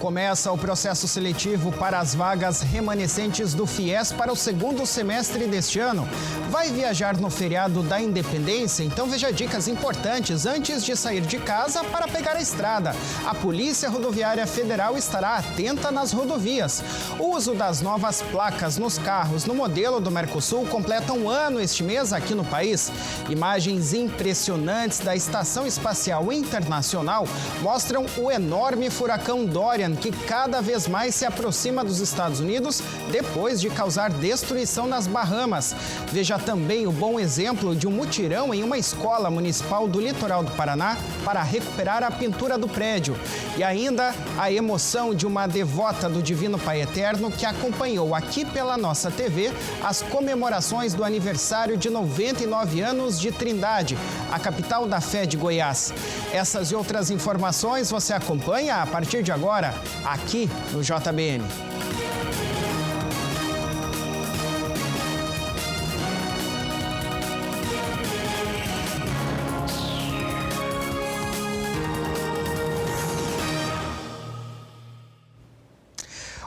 Começa o processo seletivo para as vagas remanescentes do FIES para o segundo semestre deste ano. Vai viajar no feriado da Independência? Então veja dicas importantes antes de sair de casa para pegar a estrada. A Polícia Rodoviária Federal estará atenta nas rodovias. O uso das novas placas nos carros no modelo do Mercosul completa um ano este mês aqui no país. Imagens impressionantes da Estação Espacial Internacional mostram o enorme furacão Dorian, que cada vez mais se aproxima dos Estados Unidos depois de causar destruição nas Bahamas. Veja também o bom exemplo de um mutirão em uma escola municipal do litoral do Paraná para recuperar a pintura do prédio. E ainda a emoção de uma devota do Divino Pai Eterno que acompanhou aqui pela nossa TV as comemorações do aniversário de 99 anos de Trindade, a capital da fé de Goiás. Essas e outras informações você acompanha a partir de agora, aqui no JBN.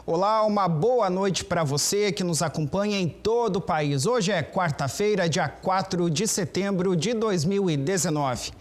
Olá, uma boa noite para você que nos acompanha em todo o país. Hoje é quarta-feira, dia 4 de setembro de 2019.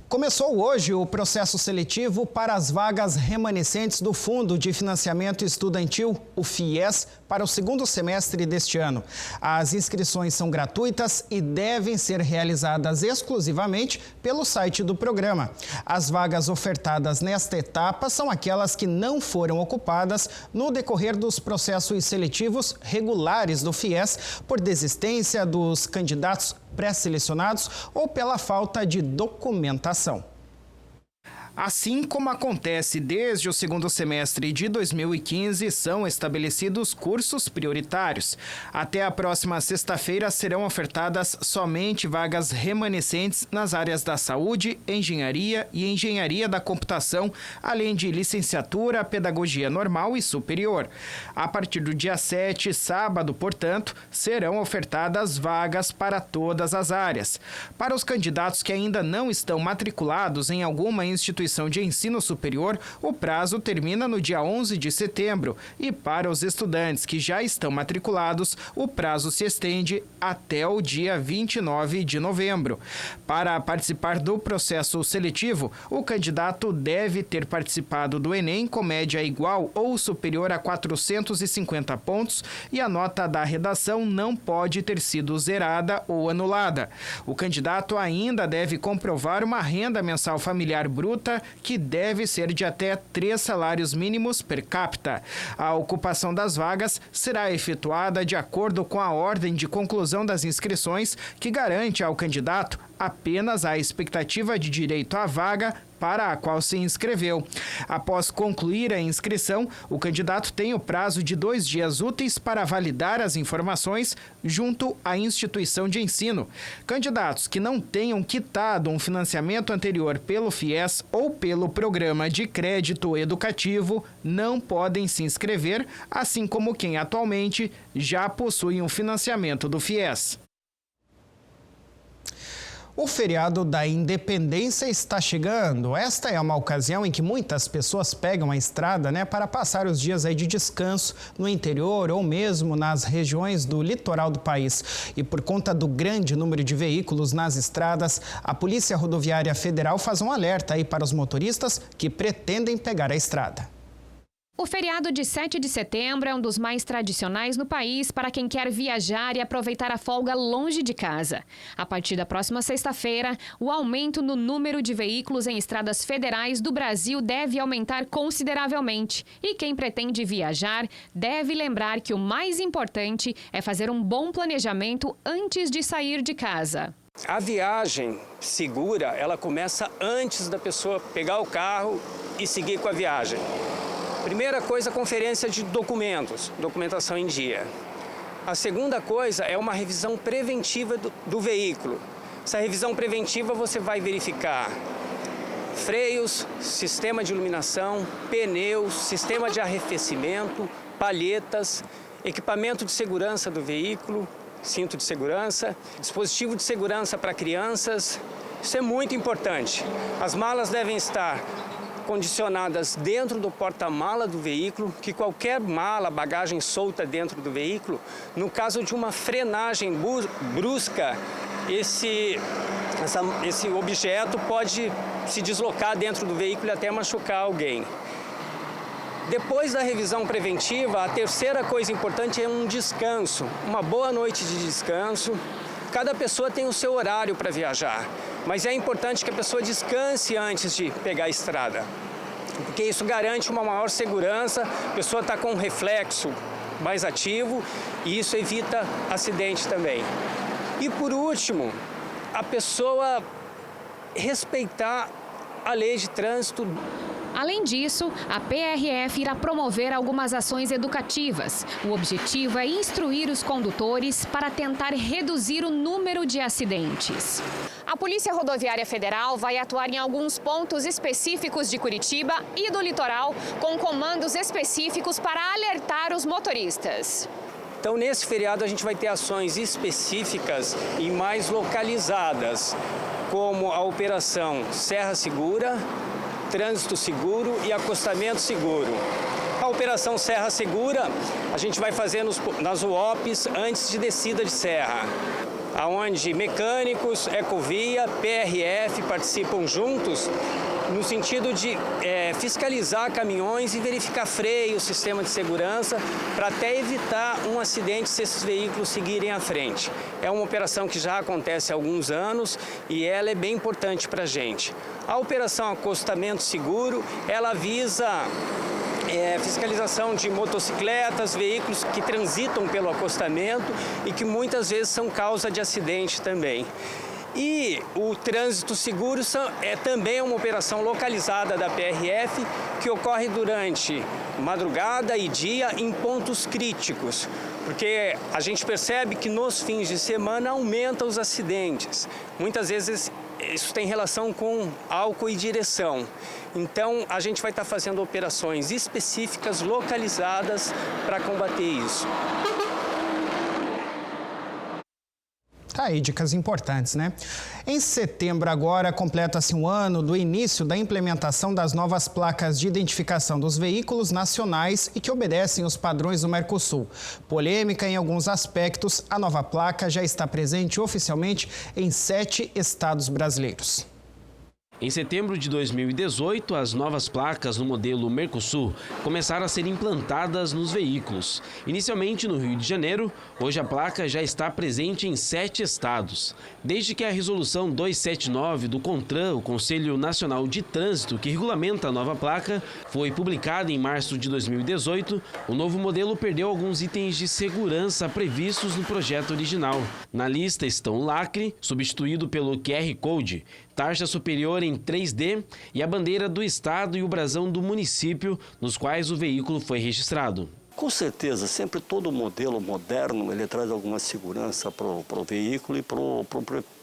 Começou hoje o processo seletivo para as vagas remanescentes do Fundo de Financiamento Estudantil, o FIES, para o segundo semestre deste ano. As inscrições são gratuitas e devem ser realizadas exclusivamente pelo site do programa. As vagas ofertadas nesta etapa são aquelas que não foram ocupadas no decorrer dos processos seletivos regulares do FIES por desistência dos candidatos pré-selecionados ou pela falta de documentação. Assim como acontece desde o segundo semestre de 2015, são estabelecidos cursos prioritários. Até a próxima sexta-feira serão ofertadas somente vagas remanescentes nas áreas da saúde, engenharia e engenharia da computação, além de licenciatura, pedagogia normal e superior. A partir do dia 7, sábado, portanto, serão ofertadas vagas para todas as áreas. Para os candidatos que ainda não estão matriculados em alguma instituição de ensino superior, o prazo termina no dia 11 de setembro e para os estudantes que já estão matriculados, o prazo se estende até o dia 29 de novembro. Para participar do processo seletivo, o candidato deve ter participado do Enem com média igual ou superior a 450 pontos e a nota da redação não pode ter sido zerada ou anulada. O candidato ainda deve comprovar uma renda mensal familiar bruta que deve ser de até 3 salários mínimos per capita. A ocupação das vagas será efetuada de acordo com a ordem de conclusão das inscrições, que garante ao candidato apenas a expectativa de direito à vaga para a qual se inscreveu. Após concluir a inscrição, o candidato tem o prazo de 2 dias úteis para validar as informações junto à instituição de ensino. Candidatos que não tenham quitado um financiamento anterior pelo FIES ou pelo Programa de Crédito Educativo não podem se inscrever, assim como quem atualmente já possui um financiamento do FIES. O feriado da Independência está chegando. Esta é uma ocasião em que muitas pessoas pegam a estrada, para passar os dias aí de descanso no interior ou mesmo nas regiões do litoral do país. E por conta do grande número de veículos nas estradas, a Polícia Rodoviária Federal faz um alerta aí para os motoristas que pretendem pegar a estrada. O feriado de 7 de setembro é um dos mais tradicionais no país para quem quer viajar e aproveitar a folga longe de casa. A partir da próxima sexta-feira, o aumento no número de veículos em estradas federais do Brasil deve aumentar consideravelmente. E quem pretende viajar deve lembrar que o mais importante é fazer um bom planejamento antes de sair de casa. A viagem segura, ela começa antes da pessoa pegar o carro e seguir com a viagem. Primeira coisa, conferência de documentos, documentação em dia. A segunda coisa é uma revisão preventiva do veículo. Essa revisão preventiva você vai verificar freios, sistema de iluminação, pneus, sistema de arrefecimento, palhetas, equipamento de segurança do veículo, cinto de segurança, dispositivo de segurança para crianças. Isso é muito importante. As malas devem estar condicionadas dentro do porta-mala do veículo, que qualquer mala, bagagem solta dentro do veículo, no caso de uma frenagem brusca, esse objeto pode se deslocar dentro do veículo e até machucar alguém. Depois da revisão preventiva, a terceira coisa importante é um descanso, uma boa noite de descanso. Cada pessoa tem o seu horário para viajar, mas é importante que a pessoa descanse antes de pegar a estrada, porque isso garante uma maior segurança, a pessoa está com um reflexo mais ativo e isso evita acidente também. E por último, a pessoa respeitar a lei de trânsito. Além disso, a PRF irá promover algumas ações educativas. O objetivo é instruir os condutores para tentar reduzir o número de acidentes. A Polícia Rodoviária Federal vai atuar em alguns pontos específicos de Curitiba e do litoral, com comandos específicos para alertar os motoristas. Então, nesse feriado, a gente vai ter ações específicas e mais localizadas, como a Operação Serra Segura, Trânsito Seguro e Acostamento Seguro. A Operação Serra Segura, a gente vai fazer nas UOPs antes de descida de serra, onde mecânicos, Ecovia, PRF participam juntos no sentido de fiscalizar caminhões e verificar freio, sistema de segurança, para até evitar um acidente se esses veículos seguirem à frente. É uma operação que já acontece há alguns anos e ela é bem importante para a gente. A Operação Acostamento Seguro, ela visa fiscalização de motocicletas, veículos que transitam pelo acostamento e que muitas vezes são causa de acidente também. E o Trânsito Seguro é também uma operação localizada da PRF que ocorre durante madrugada e dia em pontos críticos, porque a gente percebe que nos fins de semana aumenta os acidentes. Muitas vezes isso tem relação com álcool e direção. Então, a gente vai estar fazendo operações específicas, localizadas para combater isso. Tá aí, dicas importantes, né? Em setembro agora, completa-se um ano do início da implementação das novas placas de identificação dos veículos nacionais e que obedecem os padrões do Mercosul. Polêmica em alguns aspectos, a nova placa já está presente oficialmente em 7 estados brasileiros. Em setembro de 2018, as novas placas no modelo Mercosul começaram a ser implantadas nos veículos. Inicialmente no Rio de Janeiro, hoje a placa já está presente em 7 estados. Desde que a resolução 279 do CONTRAN, o Conselho Nacional de Trânsito, que regulamenta a nova placa, foi publicada em março de 2018, o novo modelo perdeu alguns itens de segurança previstos no projeto original. Na lista estão o lacre, substituído pelo QR Code, taxa superior em 3D e a bandeira do estado e o brasão do município nos quais o veículo foi registrado. Com certeza, sempre todo modelo moderno ele traz alguma segurança para o veículo e para o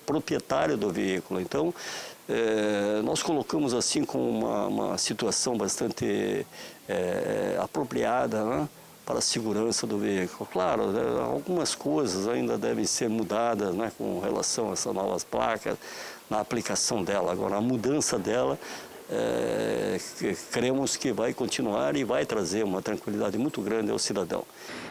proprietário do veículo. Então, nós colocamos assim com uma situação bastante apropriada, né, para a segurança do veículo. Claro, algumas coisas ainda devem ser mudadas, né, com relação a essas novas placas, na aplicação dela. Agora, a mudança dela, cremos que vai continuar e vai trazer uma tranquilidade muito grande ao cidadão.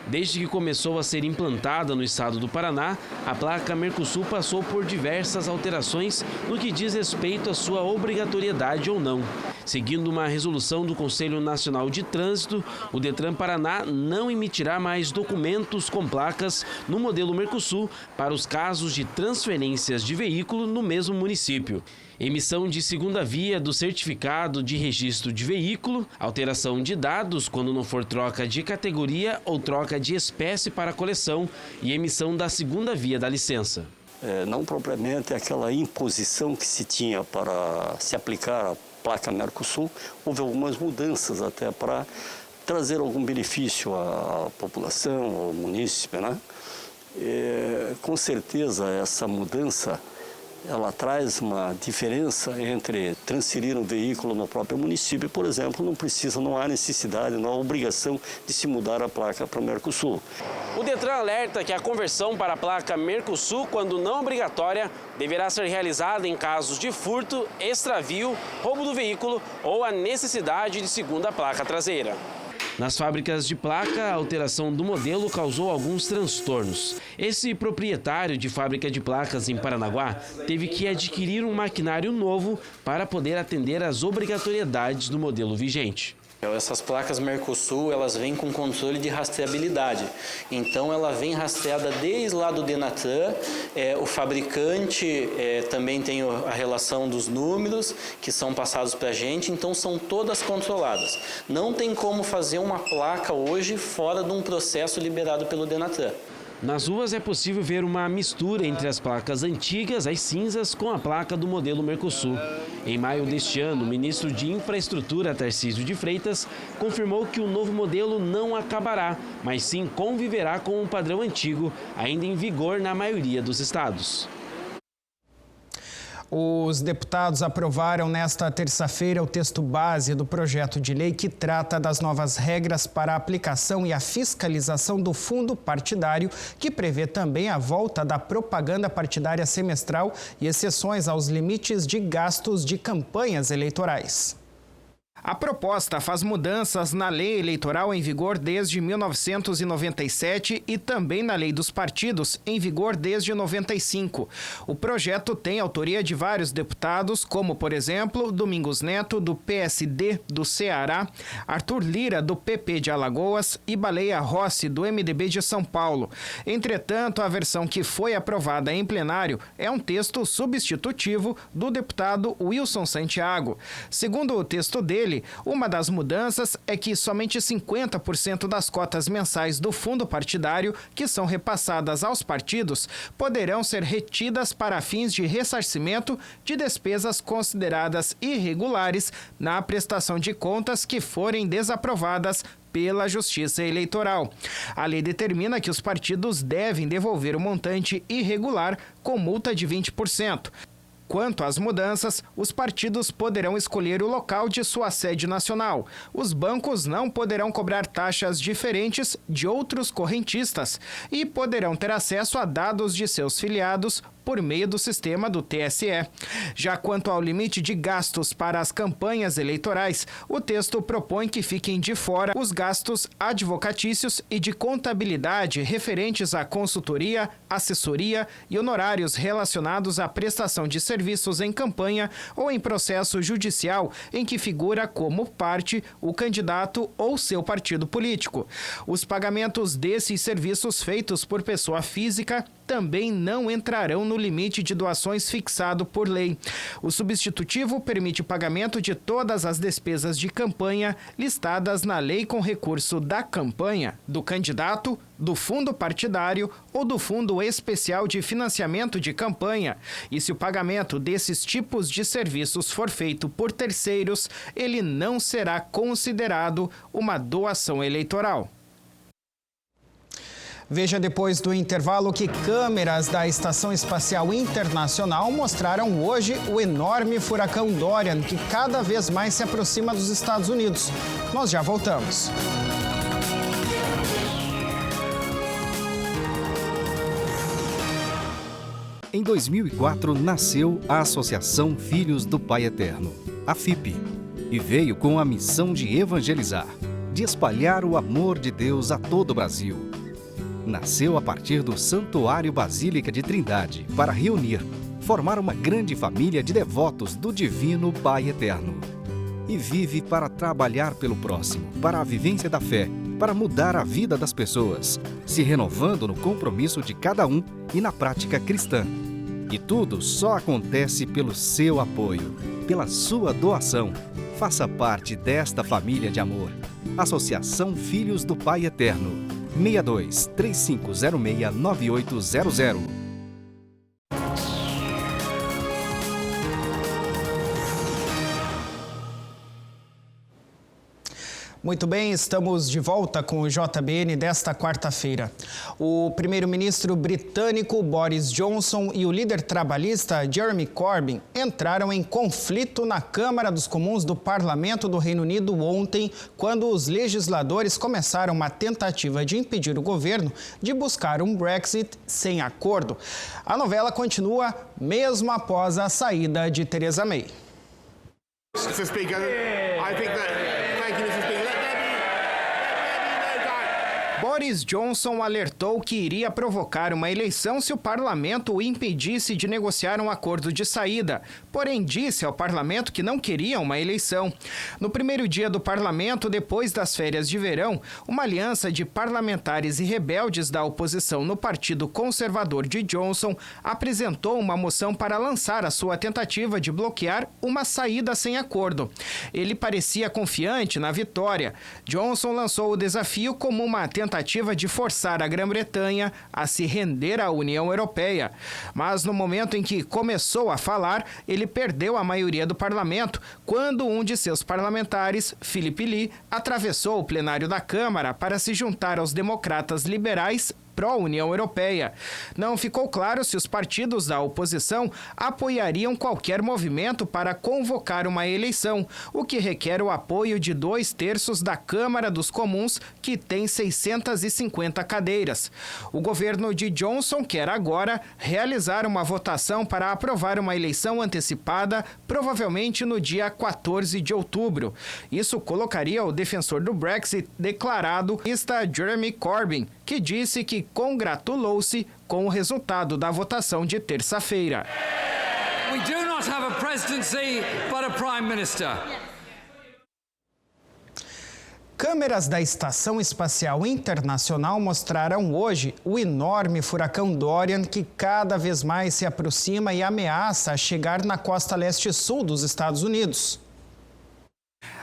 Desde que começou a ser implantada no estado do Paraná, a placa Mercosul passou por diversas alterações no que diz respeito à sua obrigatoriedade ou não. Seguindo uma resolução do Conselho Nacional de Trânsito, o Detran Paraná não emitirá mais documentos com placas no modelo Mercosul para os casos de transferências de veículo no mesmo município. Emissão de segunda via do certificado de registro de veículo, alteração de dados quando não for troca de categoria ou troca de espécie para coleção e emissão da segunda via da licença. Não propriamente aquela imposição que se tinha para se aplicar a placa Mercosul, houve algumas mudanças até para trazer algum benefício à população, ao munícipe, né? Com certeza essa mudança ela traz uma diferença entre transferir um veículo no próprio município, por exemplo, não há necessidade, não há obrigação de se mudar a placa para o Mercosul. O Detran alerta que a conversão para a placa Mercosul, quando não obrigatória, deverá ser realizada em casos de furto, extravio, roubo do veículo ou a necessidade de segunda placa traseira. Nas fábricas de placa, a alteração do modelo causou alguns transtornos. Esse proprietário de fábrica de placas em Paranaguá teve que adquirir um maquinário novo para poder atender às obrigatoriedades do modelo vigente. Essas placas Mercosul, elas vêm com controle de rastreabilidade. Então, ela vem rastreada desde lá do Denatran. O fabricante também tem a relação dos números que são passados para a gente. Então, são todas controladas. Não tem como fazer uma placa hoje fora de um processo liberado pelo Denatran. Nas ruas é possível ver uma mistura entre as placas antigas, as cinzas, com a placa do modelo Mercosul. Em maio deste ano, o ministro de Infraestrutura, Tarcísio de Freitas, confirmou que o novo modelo não acabará, mas sim conviverá com o padrão antigo, ainda em vigor na maioria dos estados. Os deputados aprovaram nesta terça-feira o texto base do projeto de lei que trata das novas regras para a aplicação e a fiscalização do fundo partidário, que prevê também a volta da propaganda partidária semestral e exceções aos limites de gastos de campanhas eleitorais. A proposta faz mudanças na lei eleitoral em vigor desde 1997 e também na lei dos partidos, em vigor desde 95. O projeto tem autoria de vários deputados, como, por exemplo, Domingos Neto, do PSD do Ceará, Arthur Lira, do PP de Alagoas e Baleia Rossi, do MDB de São Paulo. Entretanto, a versão que foi aprovada em plenário é um texto substitutivo do deputado Wilson Santiago. Segundo o texto dele, uma das mudanças é que somente 50% das cotas mensais do fundo partidário, que são repassadas aos partidos, poderão ser retidas para fins de ressarcimento de despesas consideradas irregulares na prestação de contas que forem desaprovadas pela Justiça Eleitoral. A lei determina que os partidos devem devolver o montante irregular com multa de 20%. Quanto às mudanças, os partidos poderão escolher o local de sua sede nacional. Os bancos não poderão cobrar taxas diferentes de outros correntistas e poderão ter acesso a dados de seus filiados por meio do sistema do TSE. Já quanto ao limite de gastos para as campanhas eleitorais, o texto propõe que fiquem de fora os gastos advocatícios e de contabilidade referentes à consultoria, assessoria e honorários relacionados à prestação de serviços em campanha ou em processo judicial em que figura como parte o candidato ou seu partido político. Os pagamentos desses serviços feitos por pessoa física também não entrarão no limite de doações fixado por lei. O substitutivo permite o pagamento de todas as despesas de campanha listadas na lei com recurso da campanha, do candidato, do fundo partidário ou do Fundo Especial de Financiamento de Campanha. E se o pagamento desses tipos de serviços for feito por terceiros, ele não será considerado uma doação eleitoral. Veja depois do intervalo que câmeras da Estação Espacial Internacional mostraram hoje o enorme furacão Dorian, que cada vez mais se aproxima dos Estados Unidos. Nós já voltamos. Em 2004, nasceu a Associação Filhos do Pai Eterno, a FIP, e veio com a missão de evangelizar, de espalhar o amor de Deus a todo o Brasil. Nasceu a partir do Santuário Basílica de Trindade para reunir, formar uma grande família de devotos do Divino Pai Eterno. E vive para trabalhar pelo próximo, para a vivência da fé, para mudar a vida das pessoas, se renovando no compromisso de cada um e na prática cristã. E tudo só acontece pelo seu apoio, pela sua doação. Faça parte desta família de amor. Associação Filhos do Pai Eterno. 62-3506-9800. Muito bem, estamos de volta com o JBN desta quarta-feira. O primeiro-ministro britânico Boris Johnson e o líder trabalhista Jeremy Corbyn entraram em conflito na Câmara dos Comuns do Parlamento do Reino Unido ontem, quando os legisladores começaram uma tentativa de impedir o governo de buscar um Brexit sem acordo. A novela continua mesmo após a saída de Theresa May. Mr. Speaker, I think that... Thank you, Mr. Speaker. Let there be no doubt. Boris Johnson alertou que iria provocar uma eleição se o parlamento o impedisse de negociar um acordo de saída, porém disse ao parlamento que não queria uma eleição. No primeiro dia do parlamento, depois das férias de verão, uma aliança de parlamentares e rebeldes da oposição no Partido Conservador de Johnson apresentou uma moção para lançar a sua tentativa de bloquear uma saída sem acordo. Ele parecia confiante na vitória. Johnson lançou o desafio como uma tentativa de forçar a Grã-Bretanha a se render à União Europeia. Mas no momento em que começou a falar, ele perdeu a maioria do parlamento quando um de seus parlamentares, Philip Lee, atravessou o plenário da Câmara para se juntar aos democratas liberais pró-União Europeia. Não ficou claro se os partidos da oposição apoiariam qualquer movimento para convocar uma eleição, o que requer o apoio de 2/3 da Câmara dos Comuns, que tem 650 cadeiras. O governo de Johnson quer agora realizar uma votação para aprovar uma eleição antecipada, provavelmente no dia 14 de outubro. Isso colocaria o defensor do Brexit declarado, Jeremy Corbyn, que disse que congratulou-se com o resultado da votação de terça-feira. We do not have a presidency, but a prime minister. Câmeras da Estação Espacial Internacional mostraram hoje o enorme furacão Dorian, que cada vez mais se aproxima e ameaça chegar na costa leste-sul dos Estados Unidos.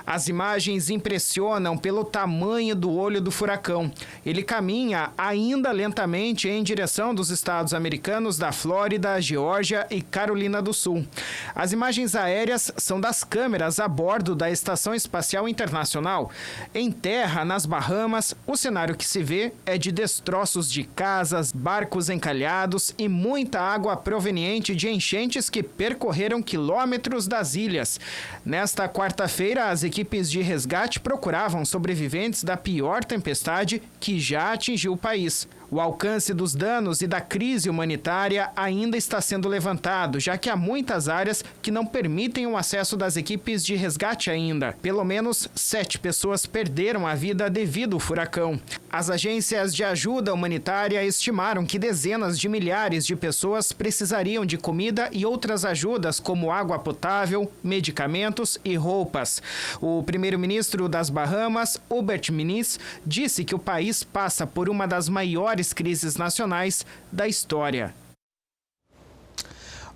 As imagens impressionam pelo tamanho do olho do furacão. Ele caminha ainda lentamente em direção dos estados americanos da Flórida, Geórgia e Carolina do Sul. As imagens aéreas são das câmeras a bordo da Estação Espacial Internacional. Em terra, nas Bahamas, o cenário que se vê é de destroços de casas, barcos encalhados e muita água proveniente de enchentes que percorreram quilômetros das ilhas. Nesta quarta-feira, as equipes de resgate procuravam sobreviventes da pior tempestade que já atingiu o país. O alcance dos danos e da crise humanitária ainda está sendo levantado, já que há muitas áreas que não permitem o acesso das equipes de resgate ainda. Pelo menos 7 pessoas perderam a vida devido ao furacão. As agências de ajuda humanitária estimaram que dezenas de milhares de pessoas precisariam de comida e outras ajudas como água potável, medicamentos e roupas. O primeiro-ministro das Bahamas, Hubert Minnis, disse que o país passa por uma das maiores crises nacionais da história.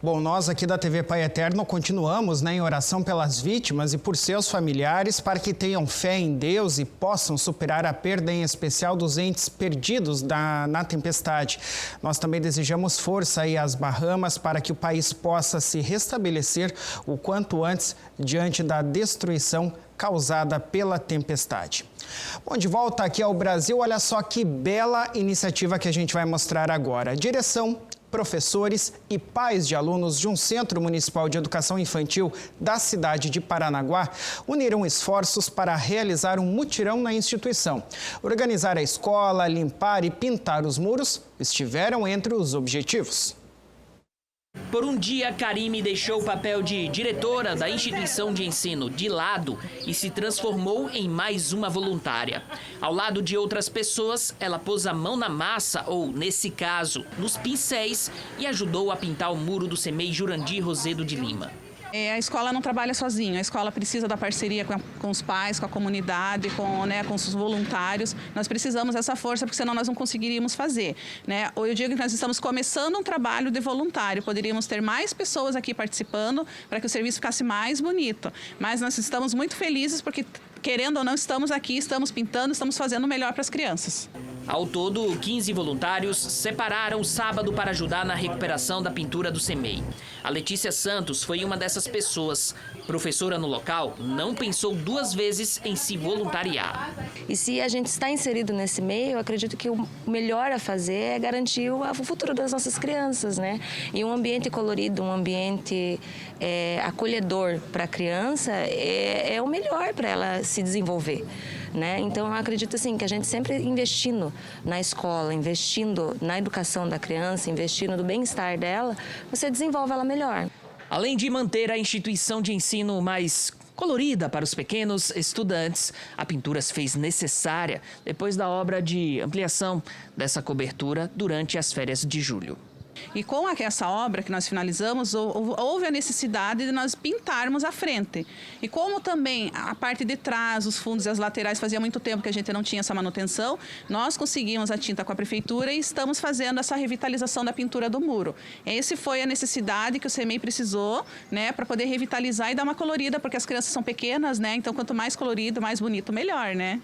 Bom, nós aqui da TV Pai Eterno continuamos em oração pelas vítimas e por seus familiares para que tenham fé em Deus e possam superar a perda, em especial dos entes perdidos na tempestade. Nós também desejamos força aí às Bahamas para que o país possa se restabelecer o quanto antes diante da destruição causada pela tempestade. Bom, de volta aqui ao Brasil, olha só que bela iniciativa que a gente vai mostrar agora. Direção, professores e pais de alunos de um Centro Municipal de Educação Infantil da cidade de Paranaguá uniram esforços para realizar um mutirão na instituição. Organizar a escola, limpar e pintar os muros estiveram entre os objetivos. Por um dia, Karime deixou o papel de diretora da instituição de ensino de lado e se transformou em mais uma voluntária. Ao lado de outras pessoas, ela pôs a mão na massa, ou, nesse caso, nos pincéis, e ajudou a pintar o muro do CEMEI Jurandir Rosedo de Lima. A escola não trabalha sozinha, a escola precisa da parceria com os pais, com a comunidade, com os voluntários. Nós precisamos dessa força, porque senão nós não conseguiríamos fazer. Eu digo que nós estamos começando um trabalho de voluntário, poderíamos ter mais pessoas aqui participando para que o serviço ficasse mais bonito. Mas nós estamos muito felizes porque, querendo ou não, estamos aqui, estamos pintando, estamos fazendo o melhor para as crianças. Ao todo, 15 voluntários separaram sábado para ajudar na recuperação da pintura do CEMEI. A Letícia Santos foi uma dessas pessoas. Professora no local, não pensou duas vezes em se voluntariar. E se a gente está inserido nesse meio, eu acredito que o melhor a fazer é garantir o futuro das nossas crianças, né? E um ambiente colorido, um ambiente acolhedor para a criança é o melhor para ela se desenvolver, né? Então, eu acredito assim, que a gente sempre investindo na escola, investindo na educação da criança, investindo no bem-estar dela, você desenvolve ela melhor. Além de manter a instituição de ensino mais colorida para os pequenos estudantes, a pintura se fez necessária depois da obra de ampliação dessa cobertura durante as férias de julho. E com essa obra que nós finalizamos, houve a necessidade de nós pintarmos a frente. E como também a parte de trás, os fundos e as laterais, fazia muito tempo que a gente não tinha essa manutenção, nós conseguimos a tinta com a prefeitura e estamos fazendo essa revitalização da pintura do muro. Essa foi a necessidade que o CEMEI precisou, né, para poder revitalizar e dar uma colorida, porque as crianças são pequenas, né? Então, quanto mais colorido, mais bonito, melhor, né?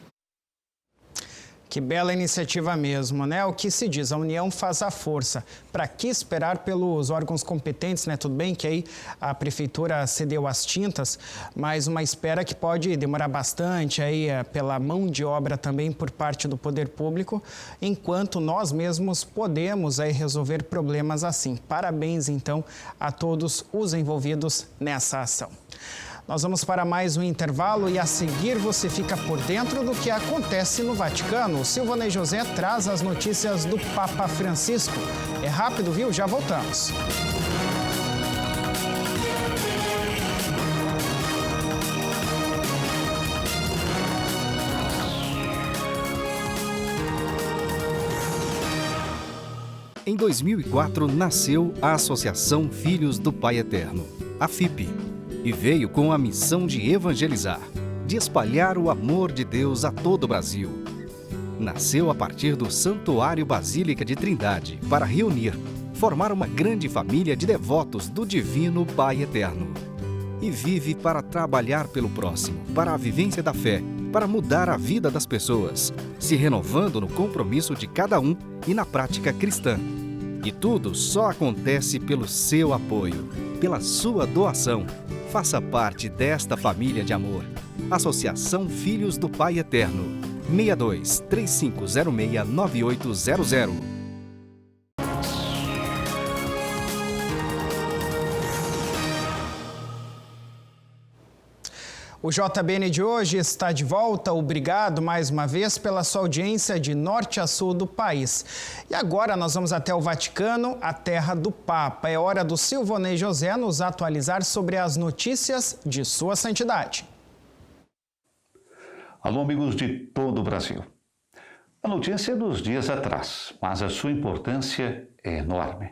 Que bela iniciativa mesmo, né? O que se diz, a união faz a força. Para que esperar pelos órgãos competentes, né? Tudo bem que aí a prefeitura cedeu as tintas, mas uma espera que pode demorar bastante aí pela mão de obra também por parte do poder público, enquanto nós mesmos podemos aí resolver problemas assim. Parabéns, então, a todos os envolvidos nessa ação. Nós vamos para mais um intervalo e a seguir você fica por dentro do que acontece no Vaticano. O Silvonei José traz as notícias do Papa Francisco. É rápido, viu? Já voltamos. Em 2004, nasceu a Associação Filhos do Pai Eterno, a FIP, e veio com a missão de evangelizar, de espalhar o amor de Deus a todo o Brasil. Nasceu a partir do Santuário Basílica de Trindade para reunir, formar uma grande família de devotos do Divino Pai Eterno. E vive para trabalhar pelo próximo, para a vivência da fé, para mudar a vida das pessoas, se renovando no compromisso de cada um e na prática cristã. E tudo só acontece pelo seu apoio, pela sua doação. Faça parte desta família de amor. Associação Filhos do Pai Eterno. 62 3506 9800. O JBN de hoje está de volta. Obrigado mais uma vez pela sua audiência de norte a sul do país. E agora nós vamos até o Vaticano, a terra do Papa. É hora do Silvonei José nos atualizar sobre as notícias de Sua Santidade. Alô, amigos de todo o Brasil. A notícia é dos dias atrás, mas a sua importância é enorme.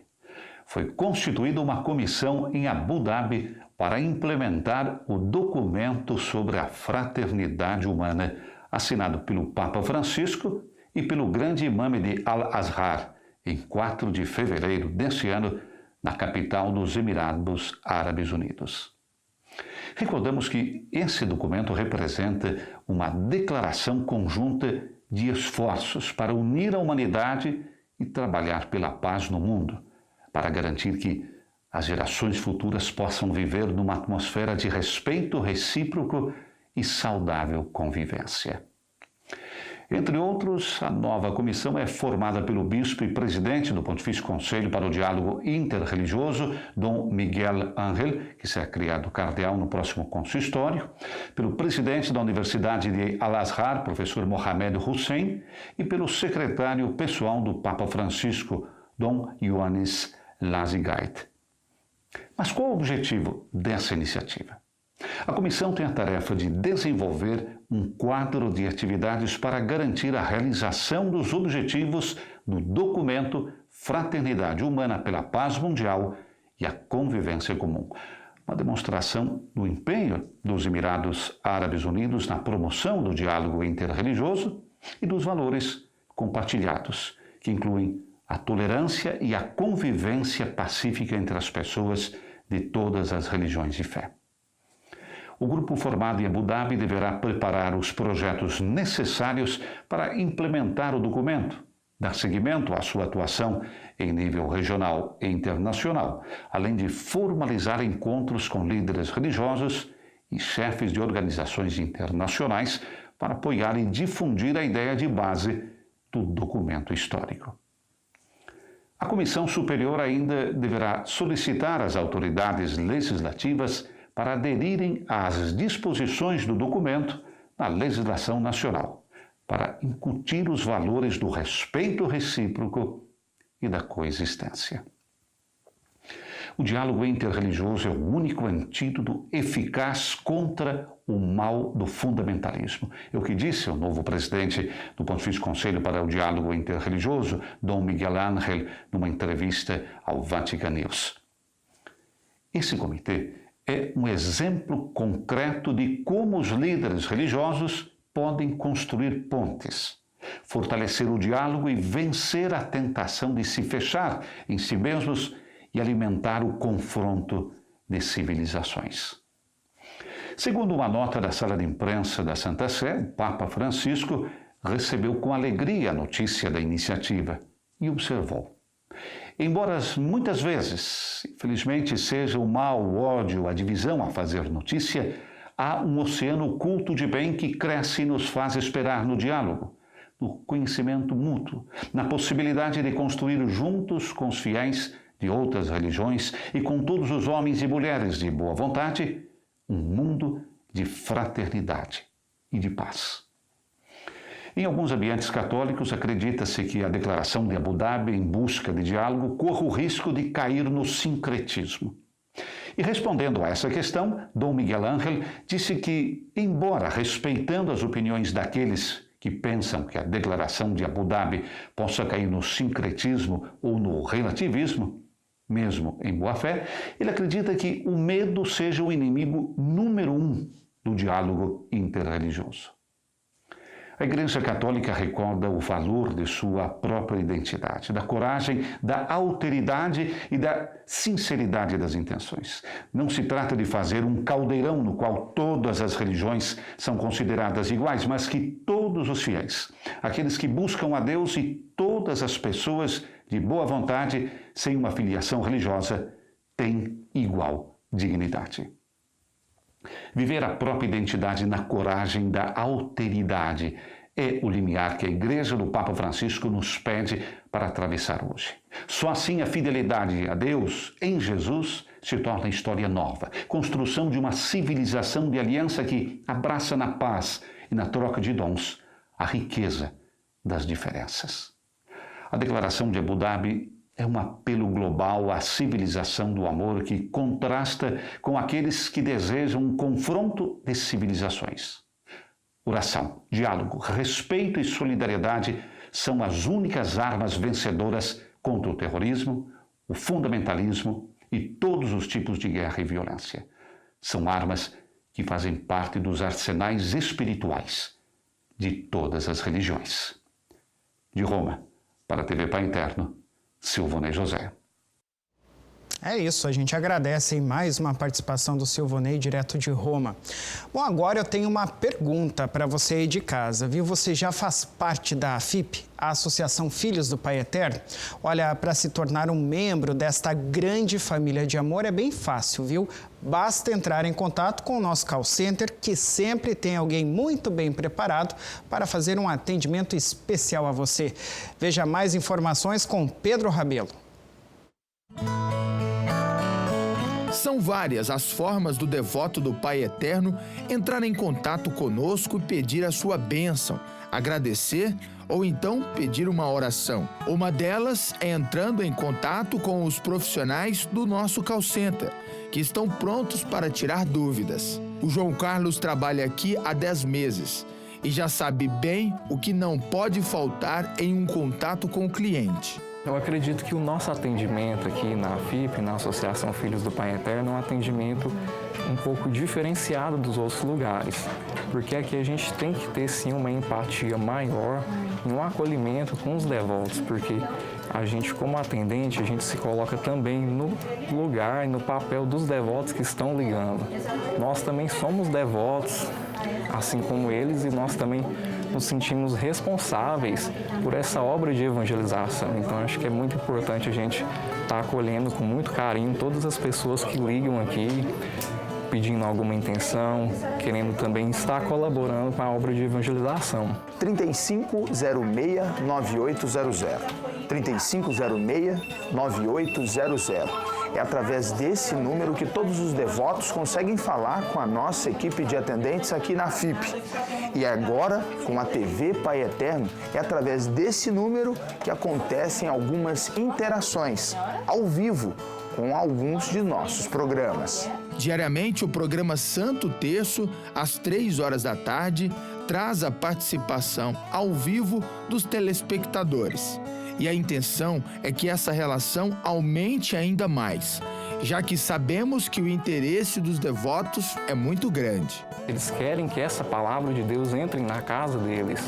Foi constituída uma comissão em Abu Dhabi para implementar o documento sobre a fraternidade humana, assinado pelo Papa Francisco e pelo grande imame de Al-Azhar, em 4 de fevereiro deste ano, na capital dos Emirados Árabes Unidos. Recordamos que esse documento representa uma declaração conjunta de esforços para unir a humanidade e trabalhar pela paz no mundo, para garantir que as gerações futuras possam viver numa atmosfera de respeito recíproco e saudável convivência. Entre outros, a nova comissão é formada pelo bispo e presidente do Pontifício Conselho para o Diálogo Interreligioso, Dom Miguel Ángel, que será criado cardeal no próximo consistório, pelo presidente da Universidade de Al-Azhar, professor Mohamed Hussein, e pelo secretário pessoal do Papa Francisco, Dom Ioannis Lazigait. Mas qual o objetivo dessa iniciativa? A comissão tem a tarefa de desenvolver um quadro de atividades para garantir a realização dos objetivos do documento Fraternidade Humana pela Paz Mundial e a Convivência Comum. Uma demonstração do empenho dos Emirados Árabes Unidos na promoção do diálogo interreligioso e dos valores compartilhados, que incluem a tolerância e a convivência pacífica entre as pessoas de todas as religiões de fé. O grupo formado em Abu Dhabi deverá preparar os projetos necessários para implementar o documento, dar seguimento à sua atuação em nível regional e internacional, além de formalizar encontros com líderes religiosos e chefes de organizações internacionais para apoiar e difundir a ideia de base do documento histórico. A Comissão Superior ainda deverá solicitar às autoridades legislativas para aderirem às disposições do documento na legislação nacional, para incutir os valores do respeito recíproco e da coexistência. O diálogo interreligioso é o único antídoto eficaz contra o mal do fundamentalismo. É o que disse o novo presidente do Pontifício Conselho para o Diálogo Interreligioso, Dom Miguel Ángel, numa entrevista ao Vatican News. Esse comitê é um exemplo concreto de como os líderes religiosos podem construir pontes, fortalecer o diálogo e vencer a tentação de se fechar em si mesmos e alimentar o confronto de civilizações. Segundo uma nota da sala de imprensa da Santa Sé, o Papa Francisco recebeu com alegria a notícia da iniciativa e observou: embora muitas vezes, infelizmente, seja o mal, o ódio, a divisão a fazer notícia, há um oceano oculto de bem que cresce e nos faz esperar no diálogo, no conhecimento mútuo, na possibilidade de construir juntos com os fiéis de outras religiões e com todos os homens e mulheres de boa vontade, um mundo de fraternidade e de paz. Em alguns ambientes católicos, acredita-se que a declaração de Abu Dhabi em busca de diálogo corre o risco de cair no sincretismo. E respondendo a essa questão, Dom Miguel Ángel disse que, embora respeitando as opiniões daqueles que pensam que a declaração de Abu Dhabi possa cair no sincretismo ou no relativismo, mesmo em boa-fé, ele acredita que o medo seja o inimigo número 1 do diálogo interreligioso. A Igreja Católica recorda o valor de sua própria identidade, da coragem, da alteridade e da sinceridade das intenções. Não se trata de fazer um caldeirão no qual todas as religiões são consideradas iguais, mas que todos os fiéis, aqueles que buscam a Deus e todas as pessoas de boa vontade, sem uma filiação religiosa, têm igual dignidade. Viver a própria identidade na coragem da alteridade é o limiar que a Igreja do Papa Francisco nos pede para atravessar hoje. Só assim a fidelidade a Deus em Jesus se torna história nova, construção de uma civilização de aliança que abraça na paz e na troca de dons a riqueza das diferenças. A declaração de Abu Dhabi é um apelo global à civilização do amor que contrasta com aqueles que desejam um confronto de civilizações. Oração, diálogo, respeito e solidariedade são as únicas armas vencedoras contra o terrorismo, o fundamentalismo e todos os tipos de guerra e violência. São armas que fazem parte dos arsenais espirituais de todas as religiões. De Roma, para a TV Pai Eterno, Silvonei José. É isso, a gente agradece mais uma participação do Silvonei direto de Roma. Bom, agora eu tenho uma pergunta para você aí de casa, viu? Você já faz parte da AFIP, a Associação Filhos do Pai Eterno? Olha, para se tornar um membro desta grande família de amor é bem fácil, viu? Basta entrar em contato com o nosso call center, que sempre tem alguém muito bem preparado para fazer um atendimento especial a você. Veja mais informações com Pedro Rabelo. São várias as formas do devoto do Pai Eterno entrar em contato conosco e pedir a sua bênção, agradecer ou então pedir uma oração. Uma delas é entrando em contato com os profissionais do nosso call center, que estão prontos para tirar dúvidas. O João Carlos trabalha aqui há 10 meses e já sabe bem o que não pode faltar em um contato com o cliente. Eu acredito que o nosso atendimento aqui na AFIP, na Associação Filhos do Pai Eterno, é um atendimento um pouco diferenciado dos outros lugares. porque aqui a gente tem que ter sim uma empatia maior e um acolhimento com os devotos, porque a gente, como atendente, a gente se coloca também no lugar e no papel dos devotos que estão ligando. Nós também somos devotos, assim como eles, e nós também nos sentimos responsáveis por essa obra de evangelização. Então, acho que é muito importante a gente estar acolhendo com muito carinho todas as pessoas que ligam aqui, pedindo alguma intenção, querendo também estar colaborando com a obra de evangelização. 3506-9800. 3506-9800. É através desse número que todos os devotos conseguem falar com a nossa equipe de atendentes aqui na FIP. E agora, com a TV Pai Eterno, é através desse número que acontecem algumas interações, ao vivo, com alguns de nossos programas. Diariamente, o programa Santo Terço, às 3 horas da tarde, traz a participação ao vivo dos telespectadores. E a intenção é que essa relação aumente ainda mais, já que sabemos que o interesse dos devotos é muito grande. Eles querem que essa palavra de Deus entre na casa deles,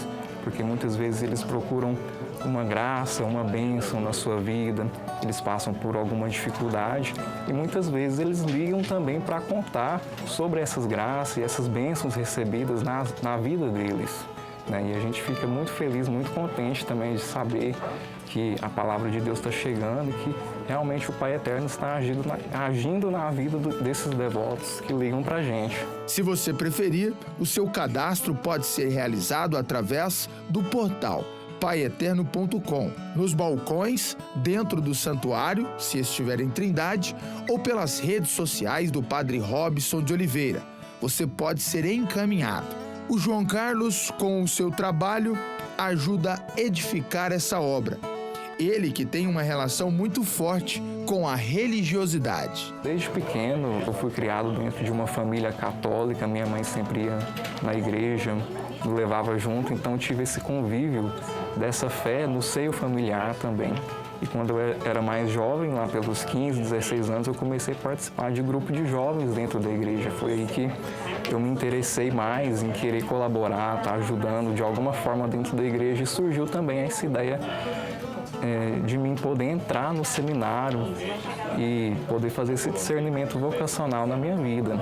porque muitas vezes eles procuram uma graça, uma bênção na sua vida, eles passam por alguma dificuldade e muitas vezes eles ligam também para contar sobre essas graças e essas bênçãos recebidas na vida deles. E a gente fica muito feliz, muito contente também de saber que a palavra de Deus está chegando e que realmente o Pai Eterno está agindo na vida desses devotos que ligam para a gente. Se você preferir, o seu cadastro pode ser realizado através do portal paieterno.com, nos balcões, dentro do santuário, se estiver em Trindade, ou pelas redes sociais do Padre Robson de Oliveira. Você pode ser encaminhado. O João Carlos, com o seu trabalho, ajuda a edificar essa obra. Ele que tem uma relação muito forte com a religiosidade. Desde pequeno, eu fui criado dentro de uma família católica, minha mãe sempre ia na igreja, me levava junto, então tive esse convívio dessa fé no seio familiar também. E quando eu era mais jovem, lá pelos 15, 16 anos, eu comecei a participar de grupo de jovens dentro da igreja. Foi aí que eu me interessei mais em querer colaborar, estar ajudando de alguma forma dentro da igreja, e surgiu também essa ideia de mim poder entrar no seminário e poder fazer esse discernimento vocacional na minha vida.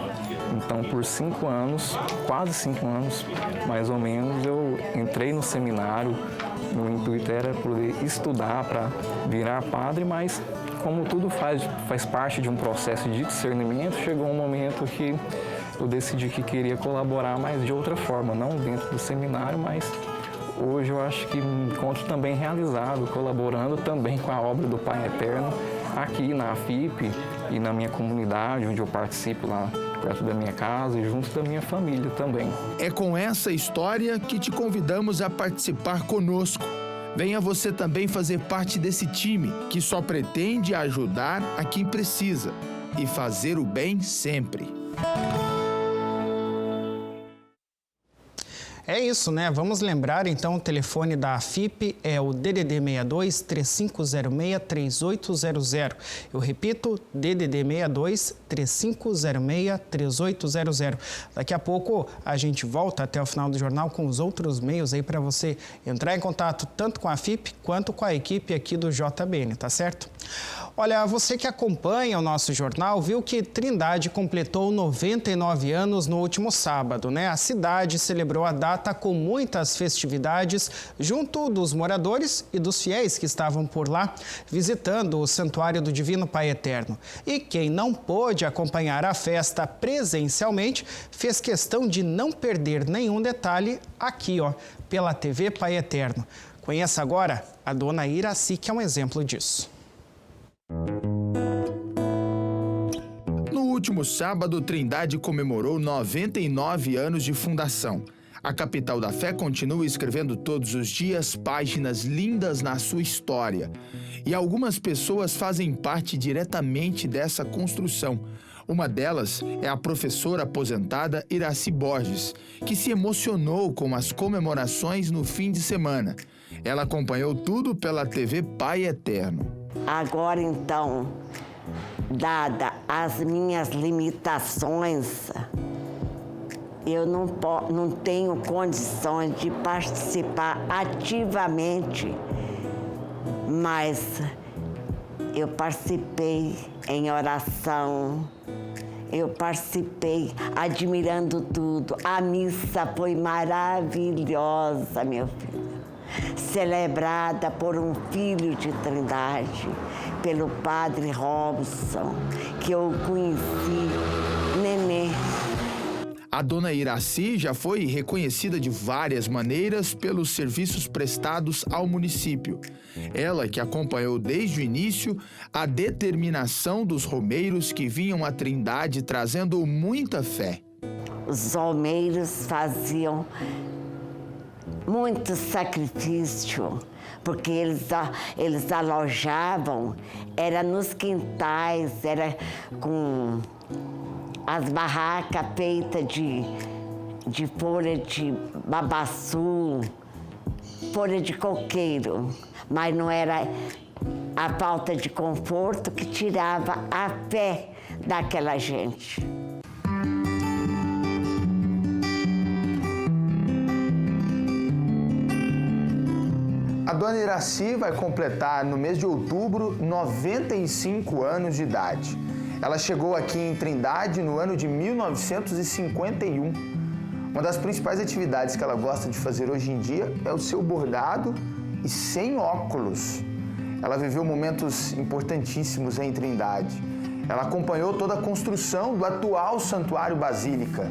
Então, por 5 anos, quase 5 anos, mais ou menos, eu entrei no seminário. O intuito era poder estudar para virar padre, mas como tudo faz parte de um processo de discernimento, chegou um momento que eu decidi que queria colaborar mais de outra forma, não dentro do seminário, mas hoje eu acho que me encontro também realizado, colaborando também com a obra do Pai Eterno, aqui na FIP e na minha comunidade, onde eu participo lá perto da minha casa e junto da minha família também. É com essa história que te convidamos a participar conosco. Venha você também fazer parte desse time que só pretende ajudar a quem precisa e fazer o bem sempre. É isso, né? Vamos lembrar, então, o telefone da FIP é o DDD 62 3506 3800. Eu repito, DDD 62 3506 3800. Daqui a pouco a gente volta até o final do jornal com os outros meios aí para você entrar em contato tanto com a FIP quanto com a equipe aqui do JBN, tá certo? Olha, você que acompanha o nosso jornal viu que Trindade completou 99 anos no último sábado, né? A cidade celebrou a data com muitas festividades junto dos moradores e dos fiéis que estavam por lá visitando o Santuário do Divino Pai Eterno. E quem não pôde acompanhar a festa presencialmente fez questão de não perder nenhum detalhe aqui, ó, pela TV Pai Eterno. Conheça agora a dona Iraci, que é um exemplo disso. No último sábado, Trindade comemorou 99 anos de fundação. A capital da fé continua escrevendo todos os dias páginas lindas na sua história. E algumas pessoas fazem parte diretamente dessa construção. Uma delas é a professora aposentada Iraci Borges, que se emocionou com as comemorações no fim de semana. Ela acompanhou tudo pela TV Pai Eterno. Agora, então, dada as minhas limitações, eu não tenho condições de participar ativamente, mas eu participei em oração, eu participei admirando tudo. A missa foi maravilhosa, meu filho. Celebrada por um filho de Trindade, pelo padre Robson, que eu conheci, nenê. A dona Iraci já foi reconhecida de várias maneiras pelos serviços prestados ao município. Ela que acompanhou desde o início a determinação dos romeiros que vinham à Trindade trazendo muita fé. Os romeiros faziam muito sacrifício, porque eles alojavam, era nos quintais, era com as barracas feitas de folha de babaçu, folha de coqueiro, mas não era a falta de conforto que tirava a fé daquela gente. A dona Iraci vai completar no mês de outubro 95 anos de idade. Ela chegou aqui em Trindade no ano de 1951. Uma das principais atividades que ela gosta de fazer hoje em dia é o seu bordado e sem óculos. Ela viveu momentos importantíssimos em Trindade. Ela acompanhou toda a construção do atual Santuário Basílica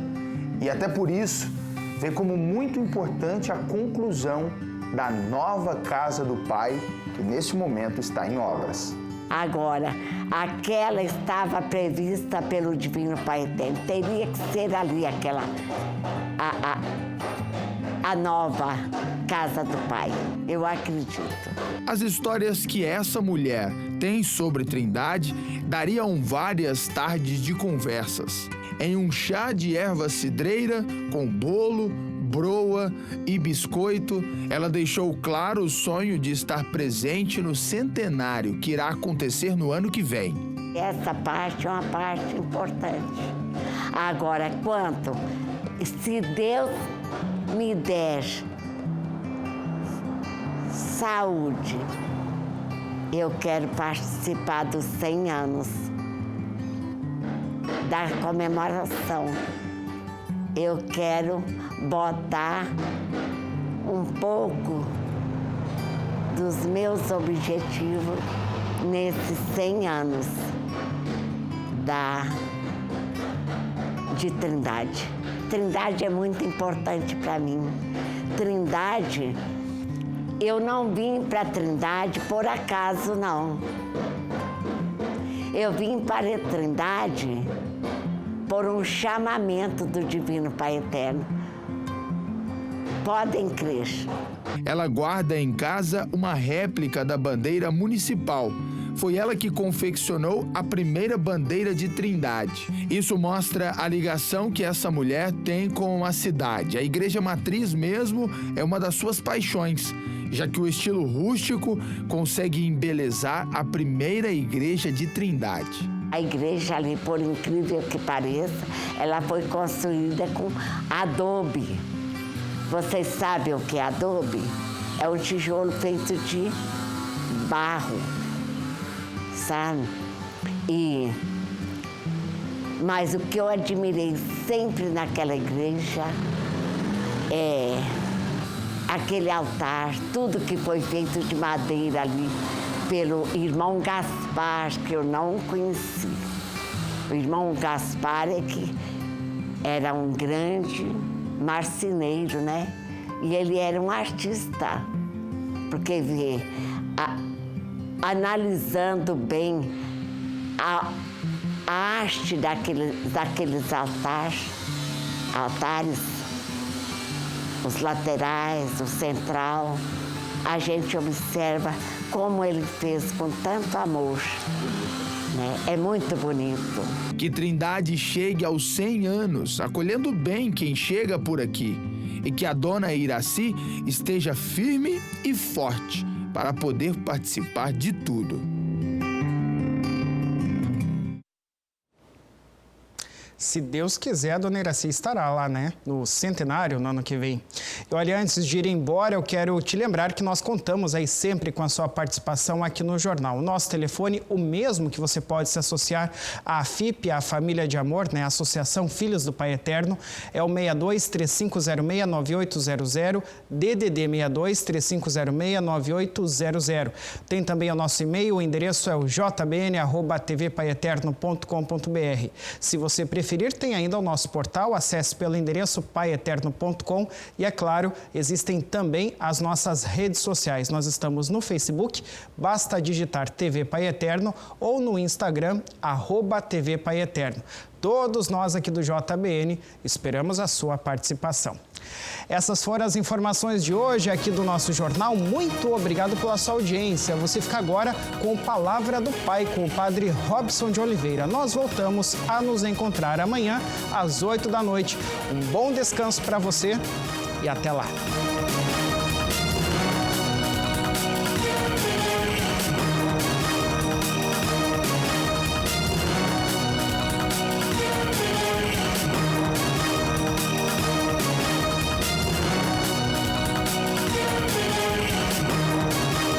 e até por isso vê como muito importante a conclusão da nova Casa do Pai, que neste momento está em obras. Agora, aquela estava prevista pelo Divino Pai Eterno. Teria que ser ali aquela, a nova Casa do Pai. Eu acredito. As histórias que essa mulher tem sobre Trindade dariam várias tardes de conversas. Em um chá de erva cidreira com bolo, broa e biscoito, ela deixou claro o sonho de estar presente no centenário que irá acontecer no ano que vem. Essa parte é uma parte importante. Agora, se Deus me der saúde, eu quero participar dos 100 anos da comemoração. Eu quero botar um pouco dos meus objetivos nesses 100 anos de Trindade. Trindade é muito importante para mim. Trindade, eu não vim para Trindade por acaso, não. Eu vim para Trindade por um chamamento do Divino Pai Eterno. Podem crer. Ela guarda em casa uma réplica da bandeira municipal. Foi ela que confeccionou a primeira bandeira de Trindade. Isso mostra a ligação que essa mulher tem com a cidade. A igreja matriz mesmo é uma das suas paixões, já que o estilo rústico consegue embelezar a primeira igreja de Trindade. A igreja ali, por incrível que pareça, ela foi construída com adobe. Vocês sabem o que é adobe? É um tijolo feito de barro, sabe? Mas o que eu admirei sempre naquela igreja é aquele altar, tudo que foi feito de madeira ali pelo irmão Gaspar, que eu não conheci. O irmão Gaspar era um grande marceneiro, né? E ele era um artista, porque analisando bem a arte daqueles altares, os laterais, o central, a gente observa como ele fez com tanto amor, né? É muito bonito. Que Trindade chegue aos 100 anos, acolhendo bem quem chega por aqui. E que a dona Iraci esteja firme e forte para poder participar de tudo. Se Deus quiser, a dona Iraci estará lá, né? No centenário, no ano que vem. E olha, antes de ir embora, eu quero te lembrar que nós contamos aí sempre com a sua participação aqui no jornal. O nosso telefone, o mesmo que você pode se associar à FIP, a Família de Amor, né? A Associação Filhos do Pai Eterno, é o 62-3506-9800, DDD 62-3506-9800. Tem também o nosso e-mail, o endereço é o jbn@tvpaieterno.com.br. Se você preferir, tem ainda o nosso portal, acesse pelo endereço paieterno.com e, é claro, existem também as nossas redes sociais. Nós estamos no Facebook, basta digitar TV Pai Eterno, ou no Instagram, @TV Pai Eterno. Todos nós aqui do JBN esperamos a sua participação. Essas foram as informações de hoje aqui do nosso jornal. Muito obrigado pela sua audiência. Você fica agora com Palavra do Pai, com o Padre Robson de Oliveira. Nós voltamos a nos encontrar amanhã às 8 da noite. Um bom descanso para você e até lá.